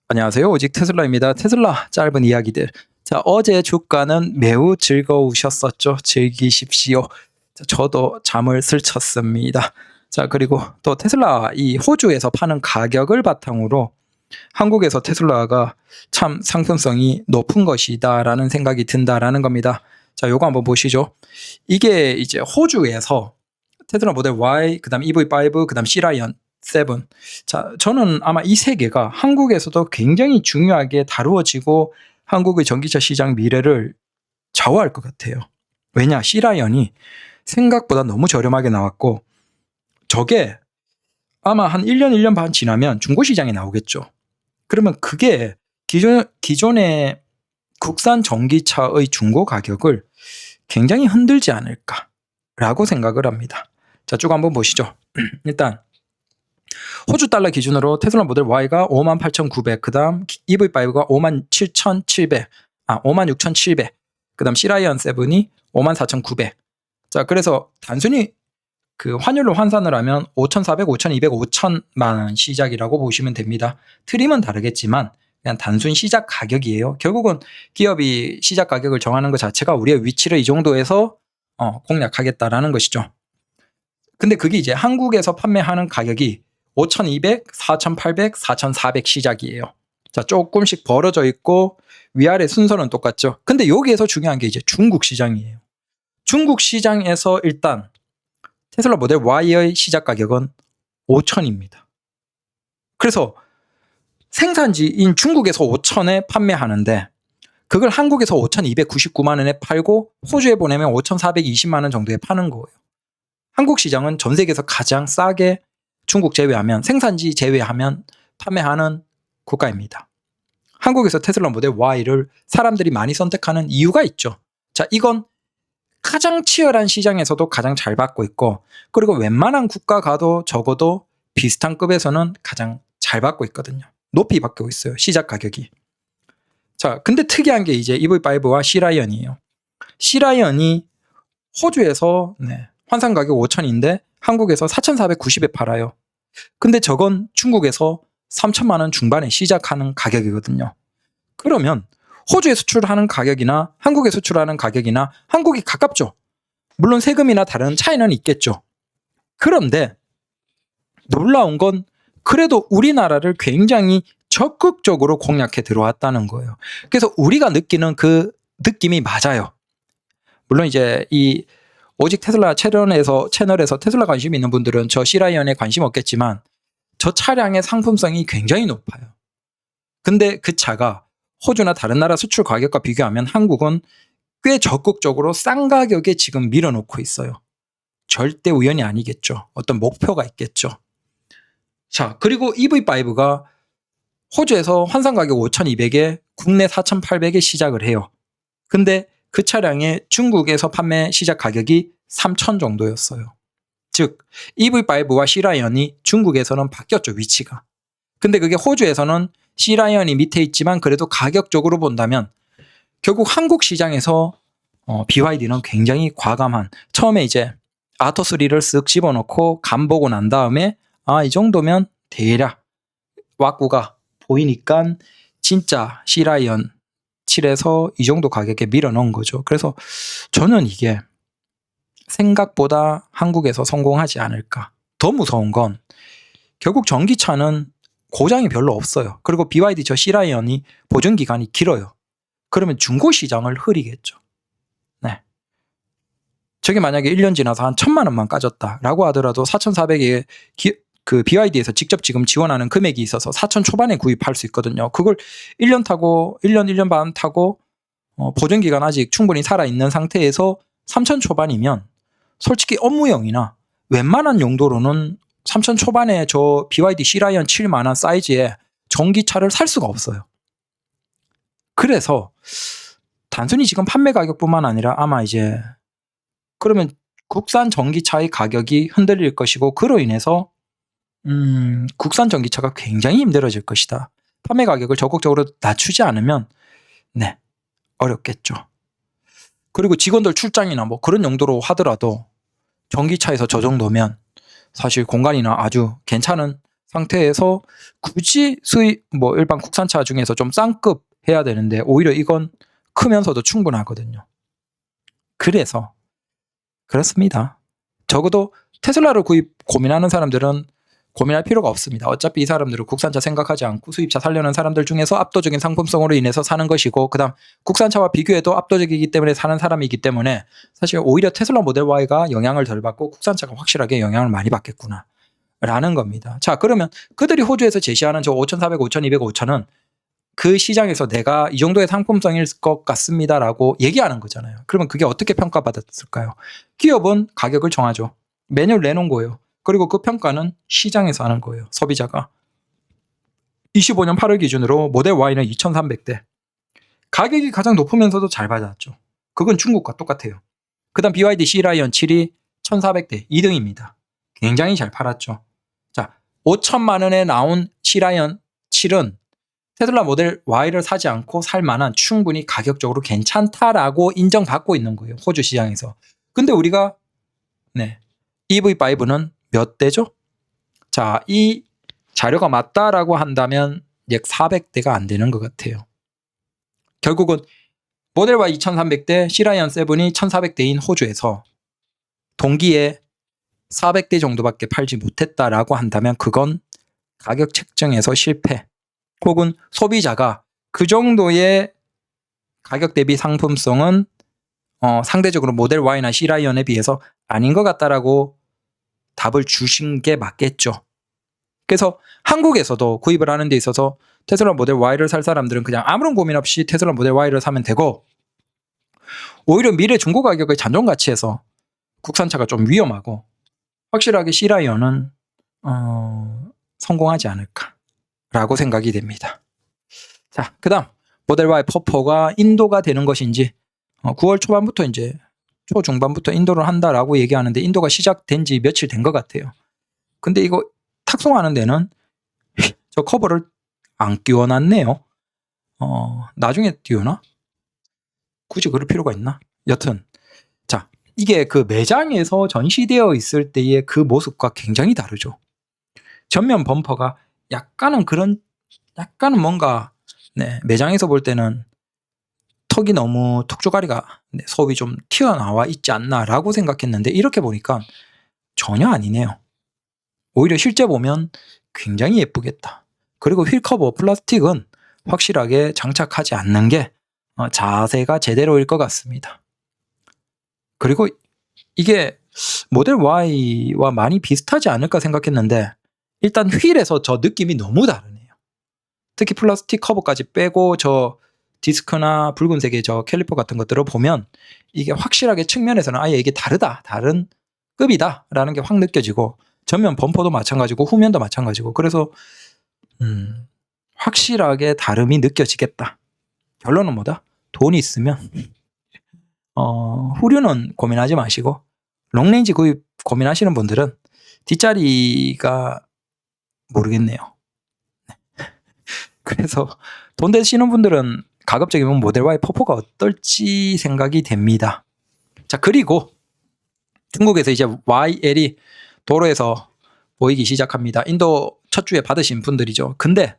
안녕하세요. 오직 테슬라입니다. 테슬라 짧은 이야기들. 자, 어제 주가는 매우 즐거우셨었죠. 즐기십시오. 자, 저도 잠을 설쳤습니다. 자, 그리고 또 테슬라 이 호주에서 파는 가격을 바탕으로 한국에서 테슬라가 참 상품성이 높은 것이다라는 생각이 든다라는 겁니다. 자, 요거 한번 보시죠. 이게 이제 호주에서 테슬라 모델 Y, 그다음 EV5, 그다음 C-라이언 7. 자, 저는 아마 이 세 개가 한국에서도 굉장히 중요하게 다루어지고 한국의 전기차 시장 미래를 좌우할 것 같아요. 왜냐? C-라이언이 생각보다 너무 저렴하게 나왔고 저게 아마 한 1년, 1년 반 지나면 중고시장에 나오겠죠. 그러면 그게 기존의 국산 전기차의 중고 가격을 굉장히 흔들지 않을까라고 생각을 합니다. 자, 쭉 한번 보시죠. 일단 호주 달러 기준으로 테슬라 모델 Y가 58,900, 그 다음 EV5가 57,700, 56,700, 그 다음 C-라이언 7이 54,900. 자, 그래서 단순히 그 환율로 환산을 하면 5,400, 5,200, 5,000만 원 시작이라고 보시면 됩니다. 트림은 다르겠지만 그냥 단순 시작 가격이에요. 결국은 기업이 시작 가격을 정하는 것 자체가 우리의 위치를 이 정도에서 공략하겠다라는 것이죠. 근데 그게 이제 한국에서 판매하는 가격이 5,200, 4,800, 4,400 시작이에요. 자, 조금씩 벌어져 있고 위아래 순서는 똑같죠. 근데 여기에서 중요한 게 이제 중국 시장이에요. 중국 시장에서 일단 테슬라 모델 Y의 시작 가격은 5,000입니다. 그래서 생산지인 중국에서 5,000에 판매하는데 그걸 한국에서 5,299만 원에 팔고 호주에 보내면 5,420만 원 정도에 파는 거예요. 한국 시장은 전 세계에서 가장 싸게 중국 제외하면 생산지 제외하면 판매하는 국가입니다. 한국에서 테슬라 모델 Y를 사람들이 많이 선택하는 이유가 있죠. 자, 이건 가장 치열한 시장에서도 가장 잘 받고 있고 그리고 웬만한 국가 가도 적어도 비슷한 급에서는 가장 잘 받고 있거든요. 높이 받고 있어요. 시작 가격이. 자, 근데 특이한 게 이제 EV5와 C-라이언이에요. C-라이언이 호주에서 환산 가격 5,000인데 한국에서 4,490에 팔아요. 근데 저건 중국에서 3천만 원 중반에 시작하는 가격이거든요. 그러면 호주에 수출하는 가격이나 한국에 수출하는 가격이나 한국이 가깝죠. 물론 세금이나 다른 차이는 있겠죠. 그런데 놀라운 건 그래도 우리나라를 굉장히 적극적으로 공략해 들어왔다는 거예요. 그래서 우리가 느끼는 그 느낌이 맞아요. 물론 이제 이 오직 테슬라 채널에서 테슬라 관심 있는 분들은 저 C-라이언에 관심 없겠지만 저 차량의 상품성이 굉장히 높아요. 근데 그 차가 호주나 다른 나라 수출 가격과 비교하면 한국은 꽤 적극적으로 싼 가격에 지금 밀어놓고 있어요. 절대 우연이 아니겠죠. 어떤 목표가 있겠죠. 자, 그리고 EV5가 호주에서 환산 가격 5,200에 국내 4,800에 시작을 해요. 근데 그 차량의 중국에서 판매 시작 가격이 3,000 정도였어요. 즉 EV5와 C-라이언이 중국에서는 바뀌었죠, 위치가. 근데 그게 호주에서는 C-라이언이 밑에 있지만 그래도 가격적으로 본다면 결국 한국 시장에서 BYD는 굉장히 과감한, 처음에 이제 아토3를 쓱 집어넣고 간 보고 난 다음에 이 정도면 대략 왁구가 보이니까 진짜 C-라이언 7에서 이 정도 가격에 밀어넣은 거죠. 그래서 저는 이게 생각보다 한국에서 성공하지 않을까. 더 무서운 건 결국 전기차는 고장이 별로 없어요. 그리고 BYD 저 C-라이언이 보증기간이 길어요. 그러면 중고시장을 흐리겠죠. 네. 저게 만약에 1년 지나서 한 1,000만 원만 까졌다라고 하더라도 4,400에 그 BYD에서 직접 지금 지원하는 금액이 있어서 4,000 초반에 구입할 수 있거든요. 그걸 1년 타고 1년 반 타고 보증기간 아직 충분히 살아있는 상태에서 3,000 초반이면 솔직히 업무용이나 웬만한 용도로는 3,000 초반에 저 BYD C-라이언 7만한 사이즈의 전기차를 살 수가 없어요. 그래서 단순히 지금 판매 가격뿐만 아니라 아마 이제 그러면 국산 전기차의 가격이 흔들릴 것이고 그로 인해서 국산 전기차가 굉장히 힘들어질 것이다. 판매 가격을 적극적으로 낮추지 않으면 어렵겠죠. 그리고 직원들 출장이나 뭐 그런 용도로 하더라도 전기차에서 저 정도면 사실 공간이나 아주 괜찮은 상태에서 굳이 수입 뭐 일반 국산차 중에서 좀 싼급 해야 되는데 오히려 이건 크면서도 충분하거든요. 그래서 그렇습니다. 적어도 테슬라를 고민하는 사람들은 고민할 필요가 없습니다. 어차피 이 사람들은 국산차 생각하지 않고 수입차 살려는 사람들 중에서 압도적인 상품성으로 인해서 사는 것이고, 그다음 국산차와 비교해도 압도적이기 때문에 사는 사람이기 때문에 사실 오히려 테슬라 모델 Y가 영향을 덜 받고 국산차가 확실하게 영향을 많이 받겠구나 라는 겁니다. 자, 그러면 그들이 호주에서 제시하는 저 5,400, 5,200, 5,000은 그 시장에서 내가 이 정도의 상품성일 것 같습니다라고 얘기하는 거잖아요. 그러면 그게 어떻게 평가받았을까요? 기업은 가격을 정하죠. 메뉴를 내놓은 거예요. 그리고 그 평가는 시장에서 하는 거예요. 소비자가. 25년 8월 기준으로 모델 Y는 2,300대. 가격이 가장 높으면서도 잘 받았죠. 그건 중국과 똑같아요. 그 다음 BYD C-라이언 7이 1,400대 2등입니다. 굉장히 잘 팔았죠. 자, 5천만 원에 나온 C-라이언 7은 테슬라 모델 Y를 사지 않고 살 만한 충분히 가격적으로 괜찮다라고 인정받고 있는 거예요. 호주 시장에서. 근데 우리가 EV5는 몇 대죠? 자, 이 자료가 맞다라고 한다면 약 400대가 안 되는 것 같아요. 결국은 모델 Y 2300대, C-라이언 7이 1400대인 호주에서 동기에 400대 정도밖에 팔지 못했다라고 한다면 그건 가격 책정에서 실패, 혹은 소비자가 그 정도의 가격 대비 상품성은 상대적으로 모델 Y나 C-라이언에 비해서 아닌 것 같다라고 답을 주신 게 맞겠죠. 그래서 한국에서도 구입을 하는 데 있어서 테슬라 모델 Y를 살 사람들은 그냥 아무런 고민 없이 테슬라 모델 Y를 사면 되고, 오히려 미래 중고 가격의 잔존 가치에서 국산차가 좀 위험하고 확실하게 C-라이언은 성공하지 않을까라고 생각이 됩니다. 자, 그 다음 모델 Y 퍼포가 인도가 되는 것인지 9월 초반부터 이제 초중반부터 인도를 한다라고 얘기하는데 인도가 시작된 지 며칠 된 것 같아요. 근데 이거 탁송하는 데는 저 커버를 안 끼워놨네요. 나중에 띄우나? 굳이 그럴 필요가 있나? 여튼 자, 이게 그 매장에서 전시되어 있을 때의 그 모습과 굉장히 다르죠. 전면 범퍼가 약간은 뭔가 매장에서 볼 때는 턱이 너무 턱조가리가 소위 좀 튀어나와 있지 않나라고 생각했는데 이렇게 보니까 전혀 아니네요. 오히려 실제 보면 굉장히 예쁘겠다. 그리고 휠 커버 플라스틱은 확실하게 장착하지 않는 게 자세가 제대로일 것 같습니다. 그리고 이게 모델 Y와 많이 비슷하지 않을까 생각했는데 일단 휠에서 저 느낌이 너무 다르네요. 특히 플라스틱 커버까지 빼고 저 디스크나 붉은색의 저 캘리퍼 같은 것들을 보면 이게 확실하게 측면에서는 아예 이게 다른 급이다 라는 게 확 느껴지고, 전면 범퍼도 마찬가지고 후면도 마찬가지고, 그래서 확실하게 다름이 느껴지겠다. 결론은 뭐다? 돈이 있으면 후륜은 고민하지 마시고 롱레인지 구입 고민하시는 분들은 뒷자리가 모르겠네요. 그래서 돈 되시는 분들은 가급적이면 모델 Y 퍼포가 어떨지 생각이 됩니다. 자, 그리고 중국에서 이제 YL이 도로에서 보이기 시작합니다. 인도 첫 주에 받으신 분들이죠. 근데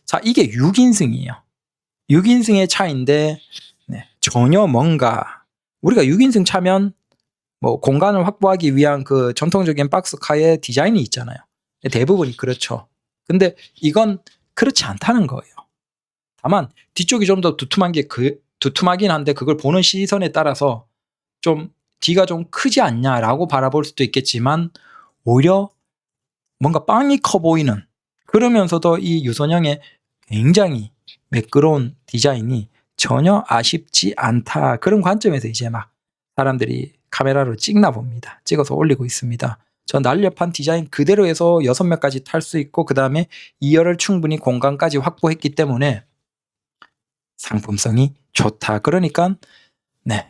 자, 이게 6인승이에요. 6인승의 차인데 전혀 뭔가 우리가 6인승 차면 뭐 공간을 확보하기 위한 그 전통적인 박스카의 디자인이 있잖아요. 대부분이 그렇죠. 근데 이건 그렇지 않다는 거예요. 다만 뒤쪽이 좀 더 두툼하긴 한데 그걸 보는 시선에 따라서 좀 뒤가 좀 크지 않냐라고 바라볼 수도 있겠지만 오히려 뭔가 빵이 커 보이는, 그러면서도 이 유선형의 굉장히 매끄러운 디자인이 전혀 아쉽지 않다. 그런 관점에서 이제 막 사람들이 카메라로 찍나 봅니다. 찍어서 올리고 있습니다. 저 날렵한 디자인 그대로 해서 6명까지 탈 수 있고 그 다음에 2열을 충분히 공간까지 확보했기 때문에 상품성이 좋다. 그러니까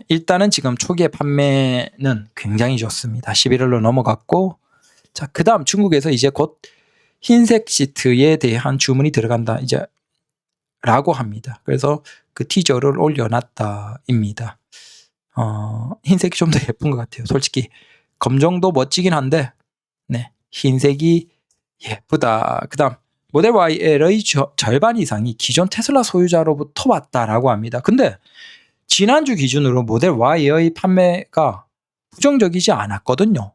일단은 지금 초기의 판매는 굉장히 좋습니다. 11월로 넘어갔고, 자, 그 다음 중국에서 이제 곧 흰색 시트에 대한 주문이 들어간다 이제 라고 합니다. 그래서 그 티저를 올려놨다입니다. 흰색이 좀 더 예쁜 것 같아요. 솔직히 검정도 멋지긴 한데 흰색이 예쁘다. 그 다음 모델 YL의 절반 이상이 기존 테슬라 소유자로부터 왔다라고 합니다. 근데 지난주 기준으로 모델 Y의 판매가 부정적이지 않았거든요.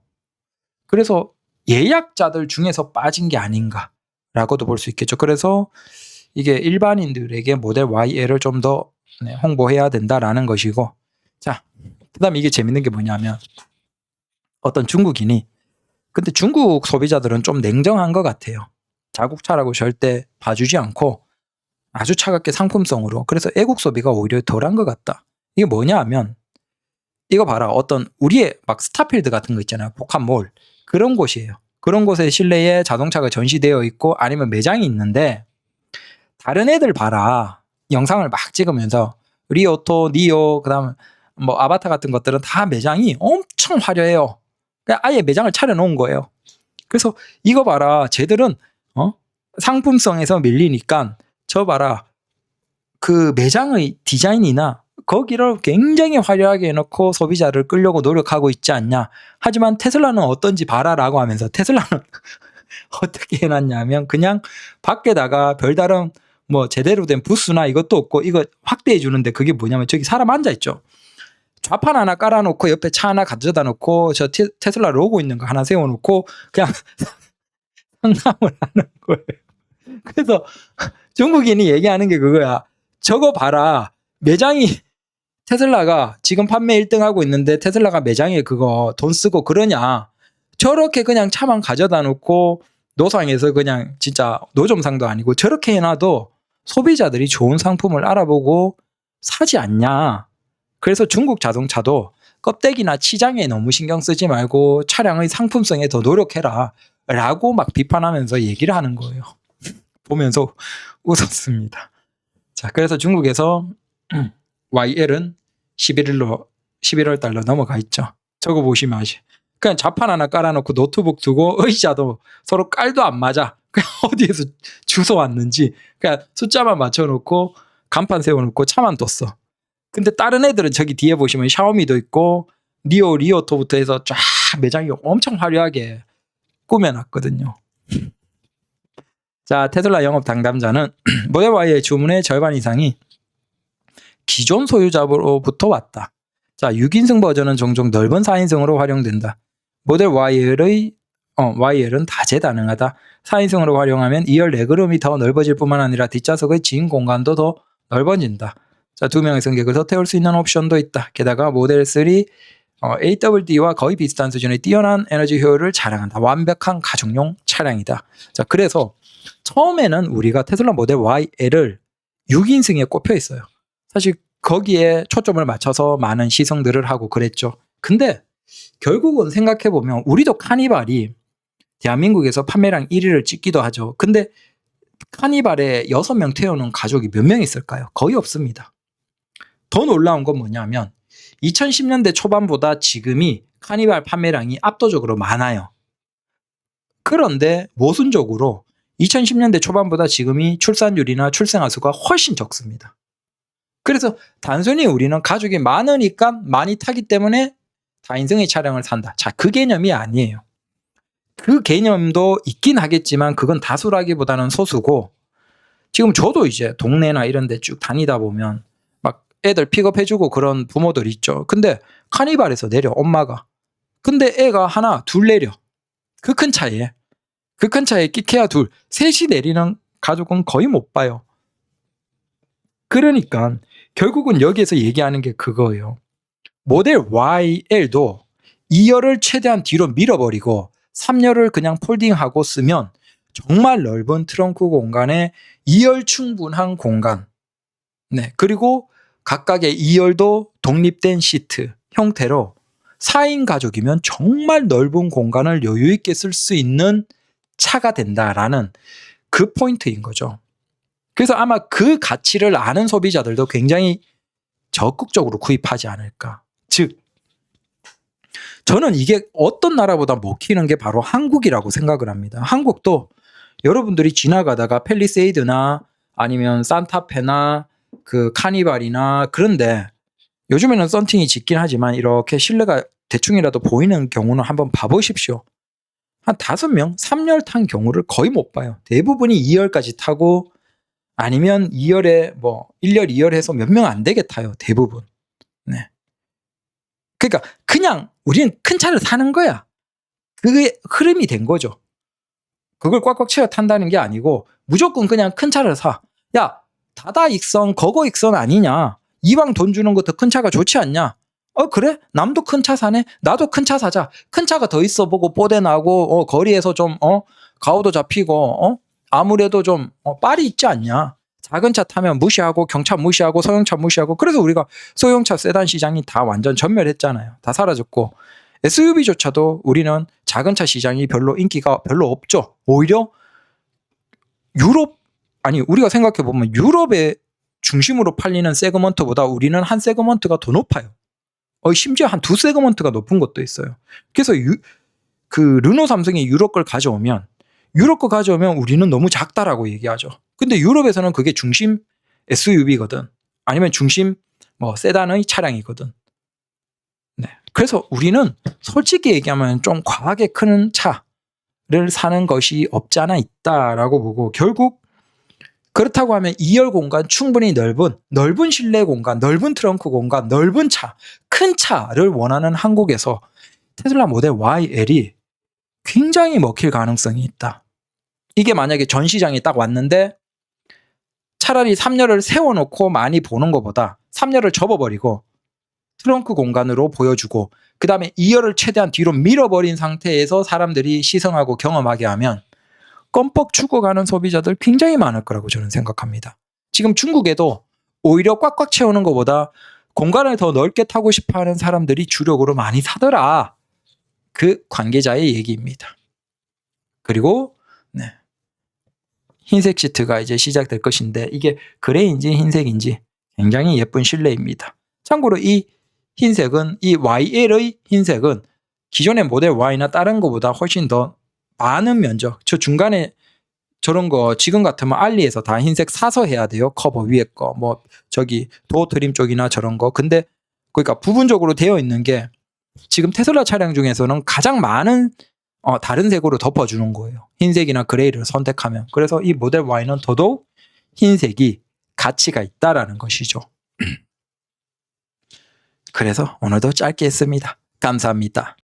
그래서 예약자들 중에서 빠진 게 아닌가라고도 볼 수 있겠죠. 그래서 이게 일반인들에게 모델 YL을 좀 더 홍보해야 된다라는 것이고, 자, 그다음 이게 재밌는 게 뭐냐면 어떤 중국인이, 근데 중국 소비자들은 좀 냉정한 것 같아요. 자국차라고 절대 봐주지 않고 아주 차갑게 상품성으로, 그래서 애국 소비가 오히려 덜한 것 같다. 이게 뭐냐 하면 이거 봐라, 어떤 우리의 막 스타필드 같은 거 있잖아요, 복합몰, 그런 곳이에요. 그런 곳에 실내에 자동차가 전시되어 있고 아니면 매장이 있는데, 다른 애들 봐라, 영상을 막 찍으면서 리오토, 니오, 그다음 뭐 아바타 같은 것들은 다 매장이 엄청 화려해요. 그냥 아예 매장을 차려놓은 거예요. 그래서 이거 봐라, 쟤들은 상품성에서 밀리니까 저 봐라, 그 매장의 디자인이나 거기를 굉장히 화려하게 해놓고 소비자를 끌려고 노력하고 있지 않냐. 하지만 테슬라는 어떤지 봐라라고 하면서, 테슬라는 어떻게 해놨냐면 그냥 밖에다가 별다른 뭐 제대로 된 부스나 이것도 없고, 이거 확대해 주는데 그게 뭐냐면 저기 사람 앉아있죠. 좌판 하나 깔아놓고 옆에 차 하나 가져다 놓고 저 테슬라 로고 있는 거 하나 세워놓고 그냥 상담을 하는 거예요. 그래서 중국인이 얘기하는 게 그거야. 저거 봐라, 매장이, 테슬라가 지금 판매 1등 하고 있는데 테슬라가 매장에 그거 돈 쓰고 그러냐. 저렇게 그냥 차만 가져다 놓고 노상에서 그냥 진짜 노점상도 아니고 저렇게 해놔도 소비자들이 좋은 상품을 알아보고 사지 않냐. 그래서 중국 자동차도 껍데기나 치장에 너무 신경 쓰지 말고 차량의 상품성에 더 노력해라 라고 막 비판하면서 얘기를 하는 거예요. 보면서 웃었습니다. 자, 그래서 중국에서 YL은 11월 달로 넘어가 있죠. 저거 보시면 아시. 그냥 좌판 하나 깔아놓고 노트북 두고 의자도 서로 깔도 안 맞아. 그냥 어디에서 주워 왔는지 그냥 숫자만 맞춰놓고 간판 세워놓고 차만 뒀어. 근데 다른 애들은 저기 뒤에 보시면 샤오미도 있고 니오, 리오토부터 해서 쫙 매장이 엄청 화려하게 꾸며놨거든요. 자, 테슬라 영업 담당자는 모델 Y의 주문의 절반 이상이 기존 소유자로부터 왔다. 자, 6인승 버전은 종종 넓은 4인승으로 활용된다. 모델 YL은 다재다능하다. 4인승으로 활용하면 2열 레그룸이 더 넓어질 뿐만 아니라 뒷좌석의 진 공간도 더 넓어진다. 자, 2명의 승객을 더 태울 수 있는 옵션도 있다. 게다가 모델 3 AWD와 거의 비슷한 수준의 뛰어난 에너지 효율을 자랑한다. 완벽한 가족용 차량이다. 자, 그래서 처음에는 우리가 테슬라 모델 YL을 6인승에 꼽혀 있어요. 사실 거기에 초점을 맞춰서 많은 시승들을 하고 그랬죠. 근데 결국은 생각해보면 우리도 카니발이 대한민국에서 판매량 1위를 찍기도 하죠. 근데 카니발에 6명 태우는 가족이 몇 명 있을까요? 거의 없습니다. 더 놀라운 건 뭐냐면 2010년대 초반보다 지금이 카니발 판매량이 압도적으로 많아요. 그런데 모순적으로 2010년대 초반보다 지금이 출산율이나 출생아 수가 훨씬 적습니다. 그래서 단순히 우리는 가족이 많으니까 많이 타기 때문에 다인승의 차량을 산다. 자, 그 개념이 아니에요. 그 개념도 있긴 하겠지만 그건 다수라기보다는 소수고, 지금 저도 이제 동네나 이런 데 쭉 다니다 보면 막 애들 픽업해주고 그런 부모들 있죠. 근데 카니발에서 내려, 엄마가. 근데 애가 하나, 둘 내려. 그 큰 차에. 그 큰 차에 끼케야 둘, 셋이 내리는 가족은 거의 못 봐요. 그러니까 결국은 여기에서 얘기하는 게 그거예요. 모델 YL도 2열을 최대한 뒤로 밀어버리고 3열을 그냥 폴딩하고 쓰면 정말 넓은 트렁크 공간에 2열 충분한 공간. 네, 그리고 각각의 2열도 독립된 시트 형태로 4인 가족이면 정말 넓은 공간을 여유 있게 쓸 수 있는 차가 된다라는 그 포인트인 거죠. 그래서 아마 그 가치를 아는 소비자들도 굉장히 적극적으로 구입하지 않을까. 즉, 저는 이게 어떤 나라보다 먹히는 게 바로 한국이라고 생각을 합니다. 한국도 여러분들이 지나가다가 팰리세이드나 아니면 산타페나 그 카니발이나, 그런데 요즘에는 썬팅이 짙긴 하지만 이렇게 실내가 대충이라도 보이는 경우는 한번 봐보십시오. 한 5명 3열 탄 경우를 거의 못 봐요. 대부분이 2열까지 타고 아니면 2열에 뭐 1열, 2열 해서 몇 명 안 되게 타요. 대부분. 네. 그러니까 그냥 우리는 큰 차를 사는 거야. 그게 흐름이 된 거죠. 그걸 꽉꽉 채워 탄다는 게 아니고 무조건 그냥 큰 차를 사. 야, 다다 익선, 거거 익선 아니냐. 이왕 돈 주는 것도 큰 차가 좋지 않냐. 그래? 남도 큰 차 사네? 나도 큰 차 사자. 큰 차가 더 있어 보고 뽀대 나고 거리에서 좀 가오도 잡히고 아무래도 좀 빨이 있지 않냐. 작은 차 타면 무시하고 경차 무시하고 소형차 무시하고 그래서 우리가 소형차 세단 시장이 다 완전 전멸했잖아요. 다 사라졌고 SUV조차도 우리는 작은 차 시장이 별로 인기가 별로 없죠. 오히려 우리가 생각해 보면 유럽의 중심으로 팔리는 세그먼트보다 우리는 한 세그먼트가 더 높아요. 심지어 한 2세그먼트가 높은 것도 있어요. 그래서 르노 삼성이 유럽 걸 가져오면 우리는 너무 작다라고 얘기하죠. 근데 유럽에서는 그게 중심 SUV거든. 아니면 중심 세단의 차량이거든. 네. 그래서 우리는 솔직히 얘기하면 좀 과하게 큰 차를 사는 것이 없지 않아 있다라고 보고 결국 그렇다고 하면 2열 공간 충분히 넓은 실내 공간, 넓은 트렁크 공간, 넓은 차, 큰 차를 원하는 한국에서 테슬라 모델 YL이 굉장히 먹힐 가능성이 있다. 이게 만약에 전 시장이 딱 왔는데 차라리 3열을 세워놓고 많이 보는 것보다 3열을 접어버리고 트렁크 공간으로 보여주고 그 다음에 2열을 최대한 뒤로 밀어버린 상태에서 사람들이 시승하고 경험하게 하면 껌뻑 죽어가는 소비자들 굉장히 많을 거라고 저는 생각합니다. 지금 중국에도 오히려 꽉꽉 채우는 것보다 공간을 더 넓게 타고 싶어하는 사람들이 주력으로 많이 사더라. 그 관계자의 얘기입니다. 그리고 흰색 시트가 이제 시작될 것인데 이게 그레이인지 흰색인지 굉장히 예쁜 실내입니다. 참고로 이 흰색은 이 YL의 흰색은 기존의 모델 Y나 다른 것보다 훨씬 더 많은 면적. 저 중간에 저런 거 지금 같으면 알리에서 다 흰색 사서 해야 돼요. 커버 위에 거. 도어 트림 쪽이나 저런 거. 근데 그러니까 부분적으로 되어 있는 게 지금 테슬라 차량 중에서는 가장 많은 다른 색으로 덮어주는 거예요. 흰색이나 그레이를 선택하면. 그래서 이 모델 Y는 더더욱 흰색이 가치가 있다라는 것이죠. 그래서 오늘도 짧게 했습니다. 감사합니다.